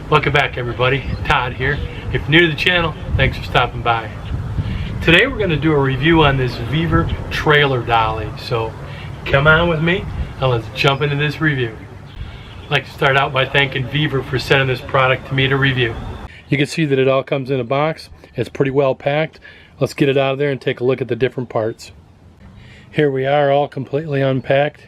Welcome back, everybody. Todd here. If you're new to the channel, thanks for stopping by. Today we're going to do a review on this VEVOR trailer dolly. So come on with me and let's jump into this review. I'd like to start out by thanking VEVOR for sending this product to me to review. You can see that it all comes in a box. It's pretty well packed. Let's get it out of there and take a look at the different parts. Here we are, all completely unpacked.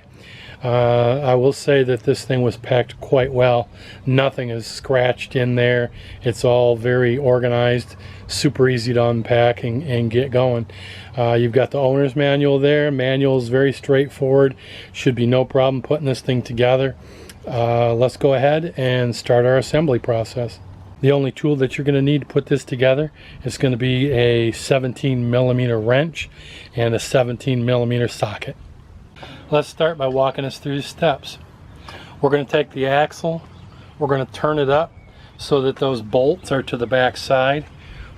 I will say that this thing was packed quite well. Nothing is scratched in there. It's all very organized, super easy to unpack and get going. You've got the owner's manual there. Manual is very straightforward. Should be no problem putting this thing together. Let's go ahead and start our assembly process. The only tool that you're going to need to put this together is going to be a 17mm wrench and a 17mm socket. Let's start by walking us through the steps. We're going to take the axle, we're going to turn it up so that those bolts are to the back side.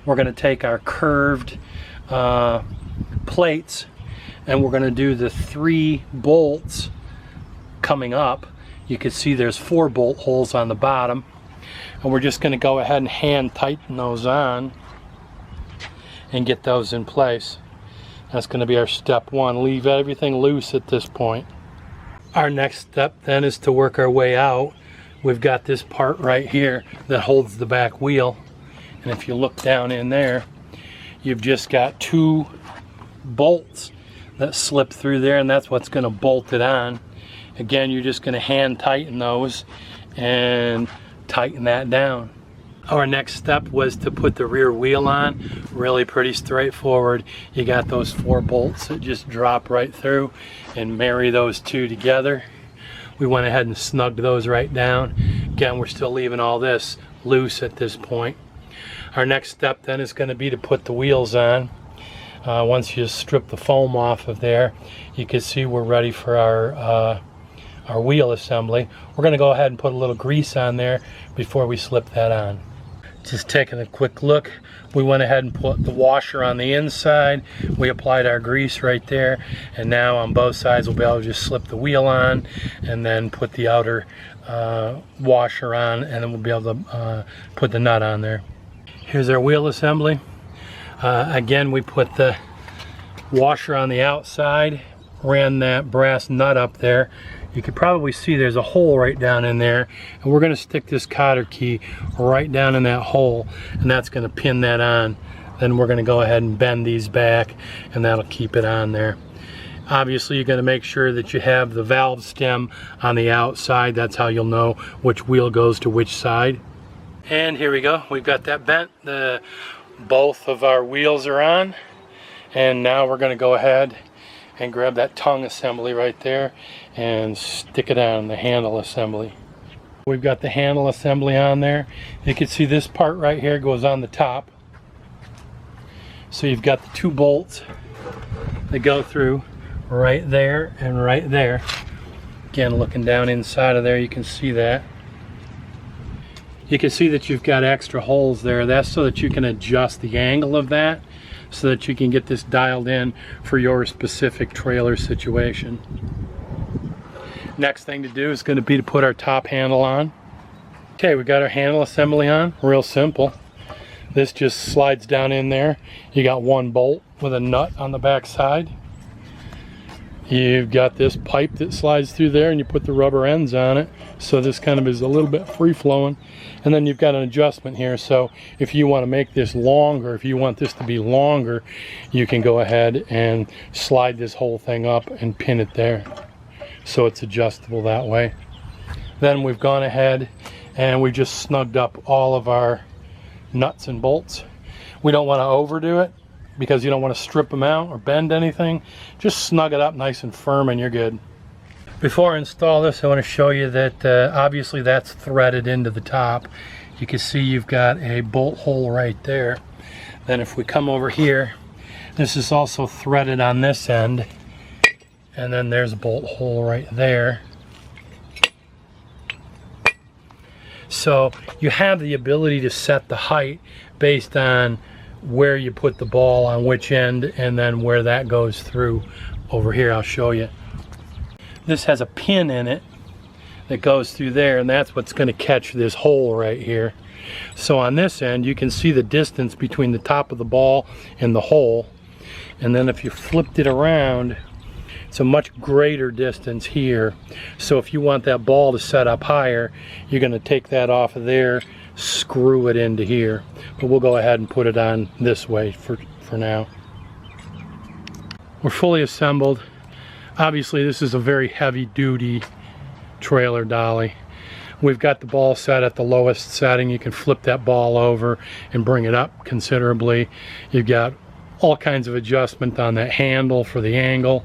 We're going to take our curved plates and we're going to do the 3 bolts coming up. You can see there's 4 bolt holes on the bottom, and we're just going to go ahead and hand tighten those on and get those in place. That's going to be our step 1. Leave everything loose at this point. Our next step then is to work our way out. We've got this part right here that holds the back wheel, and if you look down in there, you've just got 2 bolts that slip through there, and that's what's going to bolt it on. Again, you're just going to hand tighten those and tighten that down. Our next step was to put the rear wheel on. Really pretty straightforward. You got those 4 bolts that just drop right through and marry those 2 together. We went ahead and snugged those right down. Again, we're still leaving all this loose at this point. Our next step then is going to be to put the wheels on. Once you strip the foam off of there, you can see we're ready for our wheel assembly. We're going to go ahead and put a little grease on there before we slip that on. Just taking a quick look, we went ahead and put the washer on the inside. We applied our grease right there, and now on both sides we'll be able to just slip the wheel on and then put the outer washer on, and then we'll be able to put the nut on there. Here's our wheel assembly. Again, we put the washer on the outside, ran that brass nut up there. You can probably see there's a hole right down in there, and we're going to stick this cotter key right down in that hole, and that's going to pin that on. Then we're going to go ahead and bend these back, and that'll keep it on there. Obviously, you're going to make sure that you have the valve stem on the outside. That's how you'll know which wheel goes to which side. And here we go. We've got that bent. Both of our wheels are on, and now we're going to go ahead and grab that tongue assembly right there and stick it on the handle assembly. We've got the handle assembly on there. You can see this part right here goes on the top. So you've got the 2 bolts that go through right there and right there. Again, looking down inside of there, you can see that. You can see that you've got extra holes there. That's so that you can adjust the angle of that, so that you can get this dialed in for your specific trailer situation. Next thing to do is going to be to put our top handle on. Okay, we got our handle assembly on. Real simple. This just slides down in there. You got 1 bolt with a nut on the back side. You've got this pipe that slides through there, and you put the rubber ends on it, so this kind of is a little bit free flowing. And then you've got an adjustment here, so if you want to make this longer, if you want this to be longer, you can go ahead and slide this whole thing up and pin it there, so it's adjustable that way. Then we've gone ahead and we just snugged up all of our nuts and bolts. We don't want to overdo it, because you don't want to strip them out or bend anything. Just snug it up nice and firm and you're good. Before I install this, I want to show you that obviously that's threaded into the top. You can see you've got a bolt hole right there. Then if we come over here, this is also threaded on this end, and then there's a bolt hole right there. So you have the ability to set the height based on where you put the ball on which end, and then where that goes through over here. I'll show you. This has a pin in it that goes through there, and that's what's going to catch this hole right here. So on this end you can see the distance between the top of the ball and the hole, and then if you flipped it around, it's a much greater distance here. So if you want that ball to set up higher, you're going to take that off of there, screw it into here. But we'll go ahead and put it on this way for now. We're fully assembled. Obviously this is a very heavy duty trailer dolly. We've got the ball set at the lowest setting. You can flip that ball over and bring it up considerably. You've got all kinds of adjustment on that handle for the angle.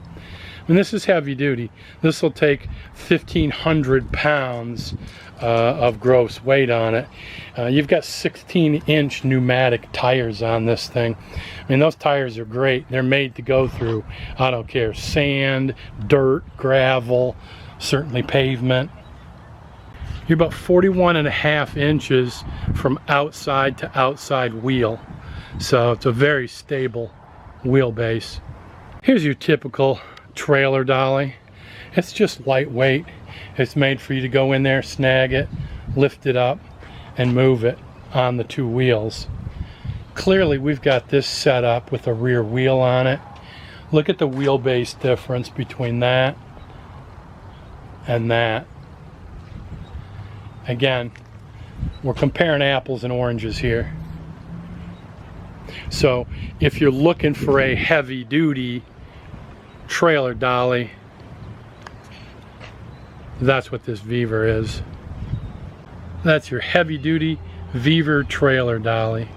And this is heavy duty. This will take 1,500 pounds of gross weight on it. You've got 16-inch pneumatic tires on this thing. I mean, those tires are great. They're made to go through, I don't care, sand, dirt, gravel, certainly pavement. You're about 41.5 inches from outside to outside wheel. So it's a very stable wheelbase. Here's your typical trailer dolly. It's just lightweight. It's made for you to go in there, snag it, lift it up, and move it on the two wheels. Clearly we've got this set up with a rear wheel on it. Look at the wheelbase difference between that and that. Again, we're comparing apples and oranges here. So if you're looking for a heavy duty trailer dolly, that's what this VEVOR is. That's your heavy duty VEVOR trailer dolly.